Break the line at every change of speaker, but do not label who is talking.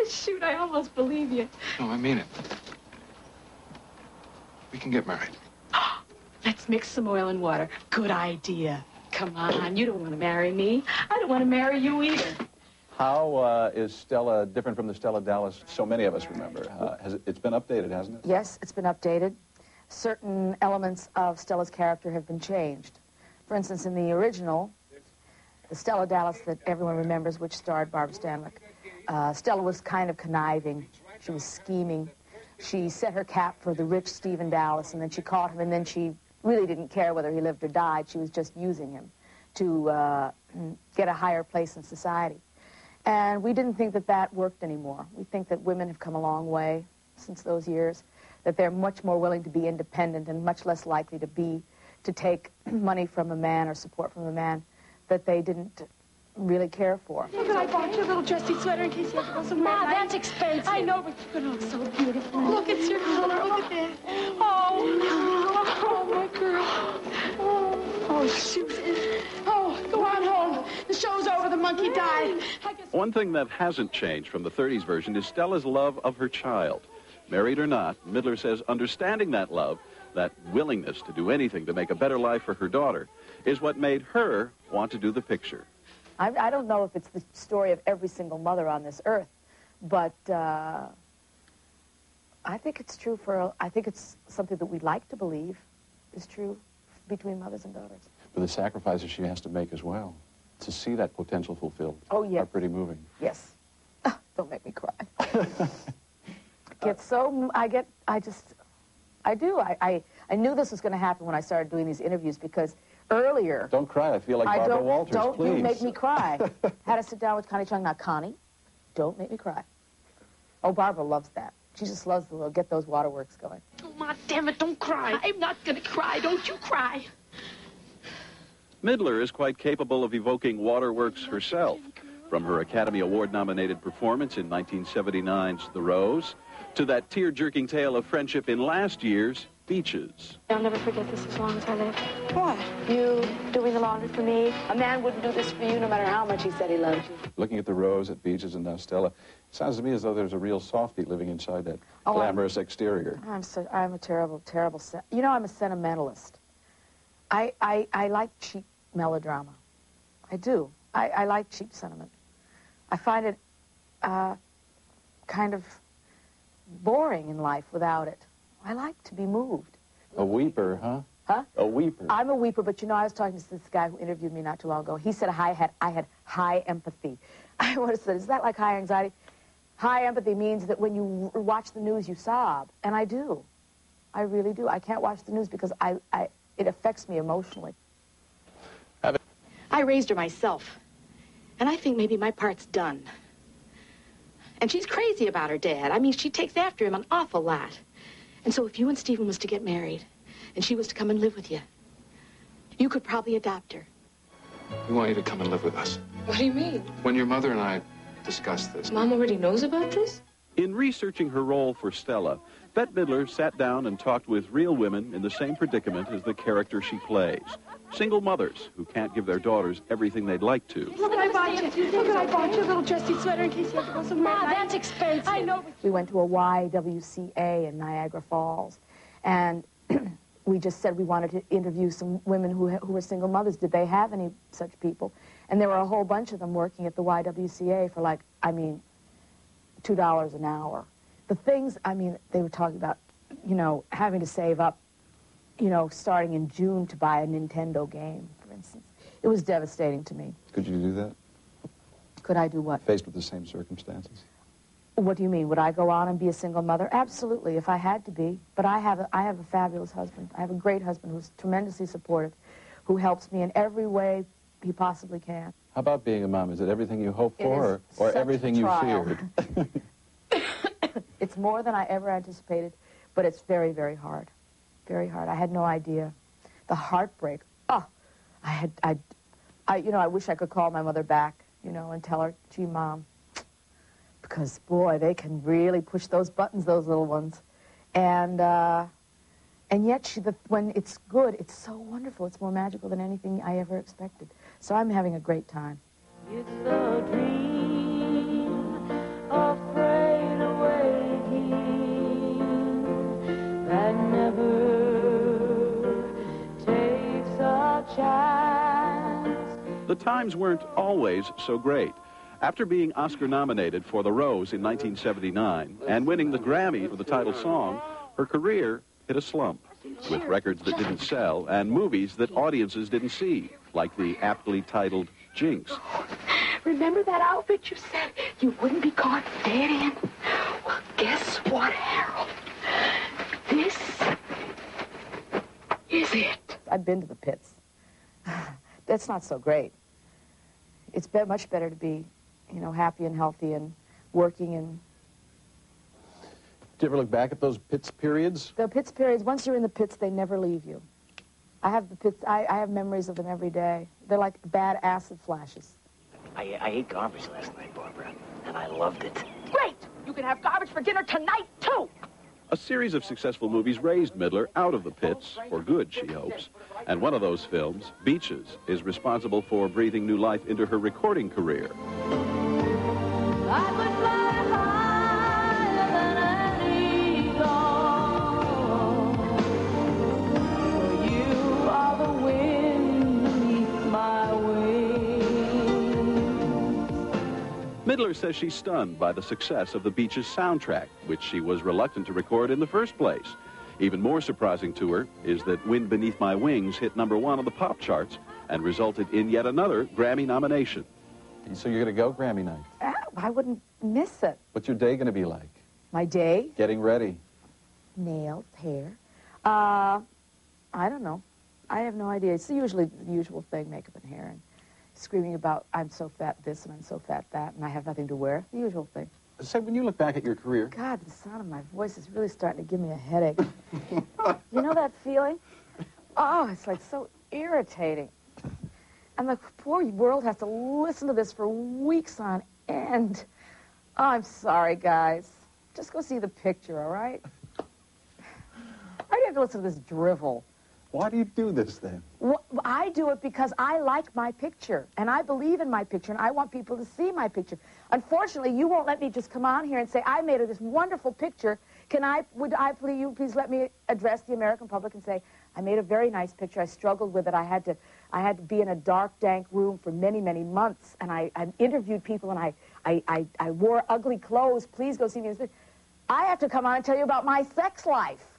Shoot, I almost believe you.
No, I mean it. We can get married.
Let's mix some oil and water. Good idea. Come on, you don't want to marry me. I don't want to marry you either.
How is Stella different from the Stella Dallas so many of us remember? It's been updated, hasn't it?
Yes, it's been updated. Certain elements of Stella's character have been changed. For instance, in the original, the Stella Dallas that everyone remembers, which starred Barbara Stanwyck, Stella was kind of conniving. She was scheming. She set her cap for the rich Stephen Dallas, and then she caught him, and then she really didn't care whether he lived or died. She was just using him to get a higher place in society. And we didn't think that that worked anymore. We think that women have come a long way since those years, that they're much more willing to be independent and much less likely to take money from a man or support from a man that they didn't really care for.
Look, I bought you a little dressy sweater in case you have to go somewhere.
Ma, that's expensive.
I know, but you're going to look so beautiful. Look, it's your color. Look at that. Oh, my girl. Oh, shoot. Oh, go on home. The show's over. The monkey died.
One thing that hasn't changed from the 30s version is Stella's love of her child. Married or not, Midler says understanding that love, that willingness to do anything to make a better life for her daughter, is what made her want to do the picture.
I don't know if it's the story of every single mother on this earth, but I think it's true I think it's something that we like to believe is true between mothers and daughters.
But the sacrifices she has to make as well, to see that potential fulfilled, are pretty moving.
Yes. Don't make me cry. I knew this was going to happen when I started doing these interviews because earlier...
Don't cry. I feel like Barbara Walters,
don't
please.
You make me cry. Had to sit down with Connie Chung. Now, Connie, don't make me cry. Oh, Barbara loves that. She just loves to get those waterworks going.
Oh, Ma, damn it, don't cry. I'm not going to cry. Don't you cry.
Midler is quite capable of evoking waterworks herself. From her Academy Award-nominated performance in 1979's The Rose, to that tear-jerking tale of friendship in last year's Beaches.
I'll never forget this as long as I live.
What?
You doing the laundry for me?
A man wouldn't do this for you no matter how much he said he loved you.
Looking at The Rose, at Beaches, and now Stella, it sounds to me as though there's a real softie living inside that glamorous exterior.
I'm a terrible, terrible... You know, I'm a sentimentalist. I like cheap melodrama. I do. I like cheap sentiment. I find it kind of boring in life without it. I like to be moved.
A weeper, huh?
Huh?
A weeper.
I'm a weeper, but you know, I was talking to this guy who interviewed me not too long ago. He said I had high empathy. I would have said, is that like high anxiety? High empathy means that when you watch the news, you sob. And I do. I really do. I can't watch the news because it affects me emotionally.
I raised her myself. And I think maybe my part's done. And she's crazy about her dad. I mean, she takes after him an awful lot. And so if you and Stephen was to get married, and she was to come and live with you, you could probably adopt her.
We want you to come and live with us.
What do you mean?
When your mother and I discussed this...
Mom already knows about this?
In researching her role for Stella, Bette Midler sat down and talked with real women in the same predicament as the character she plays. Single mothers who can't give their daughters everything they'd like to.
Look, I bought you a little dressy sweater in case you have to go somewhere.
Ma, that's expensive. I know. We went to a YWCA in Niagara Falls, and we just said we wanted to interview some women who were single mothers. Did they have any such people? And there were a whole bunch of them working at the YWCA for like, I mean, $2 an hour. The things, I mean, they were talking about, you know, having to save up, you know, starting in June to buy a Nintendo game, for instance. It was devastating to me.
Could you do that?
Could I do what?
Faced with the same circumstances?
What do you mean? Would I go on and be a single mother? Absolutely, if I had to be. But I have a fabulous husband. I have a great husband who's tremendously supportive, who helps me in every way he possibly can.
How about being a mom? Is it everything you hoped for or everything you feared?
It's more than I ever anticipated, but it's very, very hard. Very hard. I had no idea. The heartbreak. Oh, you know, I wish I could call my mother back, you know, and tell her, gee, Mom, because, boy, they can really push those buttons, those little ones. And yet, when it's good, it's so wonderful. It's more magical than anything I ever expected. So I'm having a great time.
It's a dream of
the times weren't always so great. After being Oscar-nominated for The Rose in 1979 and winning the Grammy for the title song, her career hit a slump, with records that didn't sell and movies that audiences didn't see, like the aptly titled Jinx.
Remember that outfit you said you wouldn't be caught dead in? Well, guess what, Harold? This is it.
I've been to the pits. That's not so great. It's much better to be, you know, happy and healthy and working and...
Do you ever look back at those pits periods?
The pits periods, once you're in the pits, they never leave you. I have the pits, I have memories of them every day. They're like bad acid flashes.
I ate garbage last night, Barbara, and I loved it.
Great! You can have garbage for dinner tonight, too!
A series of successful movies raised Midler out of the pits, for good, she hopes. And one of those films, Beaches, is responsible for breathing new life into her recording career. Midler says she's stunned by the success of the Beaches soundtrack, which she was reluctant to record in the first place. Even more surprising to her is that Wind Beneath My Wings hit #1 on the pop charts and resulted in yet another Grammy nomination.
So you're going to go Grammy night?
I wouldn't miss it.
What's your day going to be like?
My day?
Getting ready.
Nails, hair. I don't know. I have no idea. It's usually the usual thing, makeup and hair, and screaming about, I'm so fat this and I'm so fat that, and I have nothing to wear. The usual thing.
So when you look back at your career...
God, the sound of my voice is really starting to give me a headache. You know that feeling? Oh, it's like so irritating. And the poor world has to listen to this for weeks on end. Oh, I'm sorry, guys. Just go see the picture, all right? Why do you have to listen to this drivel?
Why do you do this, then?
Well, I do it because I like my picture, and I believe in my picture, and I want people to see my picture. Unfortunately, you won't let me just come on here and say, I made this wonderful picture. Would you please let me address the American public and say, I made a very nice picture. I struggled with it. I had to be in a dark, dank room for many, many months, and I interviewed people, and I wore ugly clothes. Please go see me. I have to come on and tell you about my sex life.